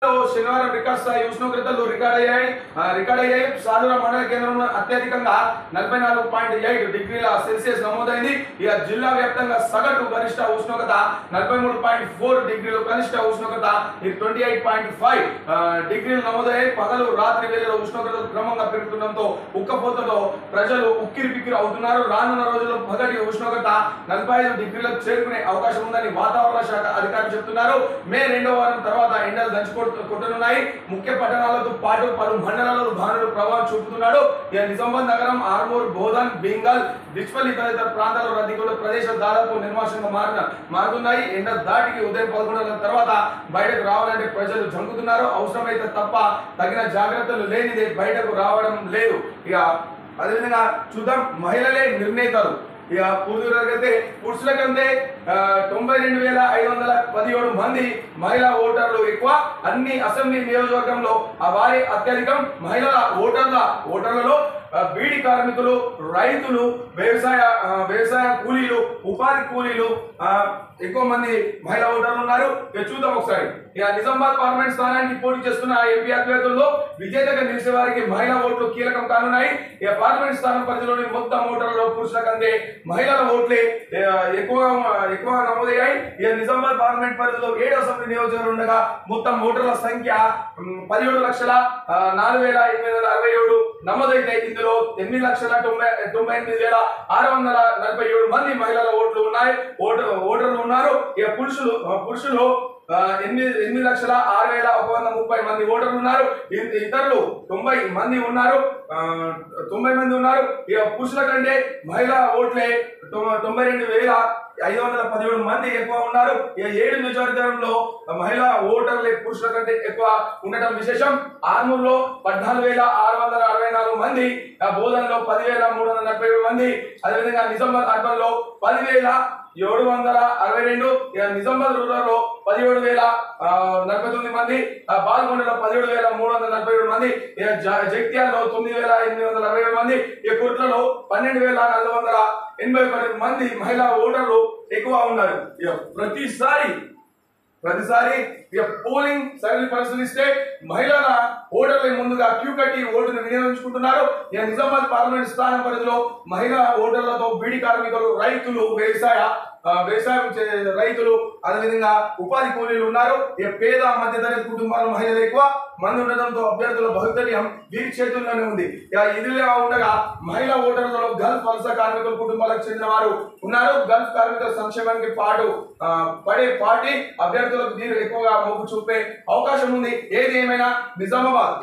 శనివారం రికార్డ్ స్థాయి ఉష్ణోగ్రతలు రికార్డ్ అయ్యాయి. సాలూరు మండల కేంద్రంలో అత్యధికంగా 44.8 డిగ్రీల సెల్సియస్ నమోదైంది. ఇక జిల్లా వ్యాప్తంగా సగటు గరిష్ట ఉష్ణోగ్రత 43.4 డిగ్రీలు, కనిష్ట ఉష్ణోగ్రత 28.5 డిగ్రీలు నమోదయ్యాయి. పగలు రాత్రి వేళలో ఉష్ణోగ్రతలు క్రమంగా పెరుగుతుండటంతో ఉక్కపోతతో ప్రజలు ఉక్కిరి బిక్కిరి అవుతున్నారు. రానున్న రోజుల్లో పగటి ఉష్ణోగ్రత 45 డిగ్రీలకు చేరుకునే అవకాశం ఉందని వాతావరణ శాఖ అధికారులు చెబుతున్నారు. మే 2వ వారం తర్వాత ఎండలు దంచుకొట్టనున్నాయి. ముఖ్య పట్టణాలతో పాటు పలు మండలాల్లో భానుడు ప్రభావం చూపుతున్నాడు. ఇక నిజామాబాద్ నగరం, ఆర్మూర్, బోధన్, బెంగాల్, డిచ్పల్లి తదితర ప్రాంతాల్లో రద్దీగొండ ప్రదేశాలు దాదాపు నిర్మాషంగా మారుతున్నాయి. ఎండ దాటికి ఉదయం 11 గంటల తర్వాత బయటకు రావాలంటే ప్రజలు జంకుతున్నారు. అవసరమైతే తప్ప తగిన జాగ్రత్తలు లేనిదే బయటకు రావడం లేదు. ఇక అదేవిధంగా చూద్దాం, మహిళలే నిర్ణేతలు. ఇక పూర్తిగా పురుషుల కంటే 92,517 మంది మహిళా ఓటర్లు ఎక్కువ. అన్ని అసెంబ్లీ నియోజకవర్గంలో వారి అత్యధికం. మహిళల ఓటర్లలో బీడీ కార్మికులు, రైతులు, వ్యవసాయ కూలీలు, ఉపాధి కూలీలు ఎక్కువ మంది మహిళా ఓటర్లు ఉన్నారు. ఇక చూద్దాం ఒకసారి. ఇక నిజామాబాద్ పార్లమెంట్ స్థానానికి పోటీ చేస్తున్న ఎంపీ అభ్యర్థుల్లో విజేతగా నిలిచే వారికి మహిళా ఓట్లు కీలకం కానున్నాయి. ఇక పార్లమెంట్ స్థానం పరిధిలోని మొత్తం ఓటర్లలో పురుషుల కంటే మహిళల ఓట్లే ఎక్కువ నమోదయ్యాయి. ఇక నిజామాబాద్ పార్లమెంట్ పరిధిలో 7 అసెంబ్లీ నియోజకవర్గాలు ఉండగా మొత్తం ఓటర్ల సంఖ్య 17,04,867 నమోదైతే ఇందులో 8,98,647 మంది మహిళల ఓట్లు ఉన్నాయి, ఓటర్లు ఉన్నారు. ఇక పురుషులు 8,06,130 మంది ఓటర్లు ఉన్నారు. ఇతరులు 90 మంది ఉన్నారు. ఇక పురుషుల కంటే మహిళా ఓట్లే 92,517 మంది ఎక్కువ ఉన్నారు. ఇక 7 నియోజకవర్గంలో మహిళా ఓటర్లే పురుషుల కంటే ఎక్కువ ఉండటం విశేషం. ఆర్మూర్లో 14,664 మంది, బోధన్లో 10,347 మంది, అదేవిధంగా నిజామాబాద్ అర్బన్ లో 10,762, నిజామాబాద్ రూరల్ లో 17,049 మంది, బాల్కొండలో 17,347 మంది, జగిత్యాలలో 9,867 మంది, కుట్లలో 12,481 మంది మహిళా ఓటర్లు ఎక్కువ ఉన్నారు. ప్రతిసారి పోలింగ్ సర్వే పరిశీలిస్తే మహిళల ఓటర్లు ముందుగా క్యూ కట్టి ఓటును వినియోగించుకుంటున్నారు. నిజామాబాద్ పార్లమెంట్ స్థానం పరిధిలో మహిళా ఓటర్లతో బీడీ కార్మికులు, రైతులు, రైతులు, అదేవిధంగా ఉపాధి కూలీలు ఉన్నారు. పేద మధ్యతరగతి కుటుంబాల మహిళలు ఎక్కువ మంది ఉండడంతో అభ్యర్థుల భవితవ్యం వీరి చేతుల్లోనే ఉంది. ఇదిలా ఉండగా మహిళా ఓటర్లలో గల్ఫ్ వలస కార్మికుల కుటుంబాలకు చెందిన వారు ఉన్నారు. గల్ఫ్ కార్మికుల సంక్షేమానికి పడే పార్టీ అభ్యర్థులకు వీరు ఎక్కువగా మొగ్గు చూపే అవకాశం ఉంది. ఏది ఏమైనా నిజామాబాద్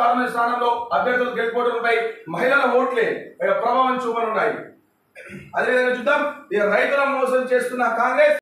పార్లమెంట్ స్థానంలో అభ్యర్థుల గెలుపోవడంపై మహిళల ఓట్లే ప్రభావం చూపనున్నాయి. అదేవిధంగా చూద్దాం, రైతుల మోసం చేస్తున్న కాంగ్రెస్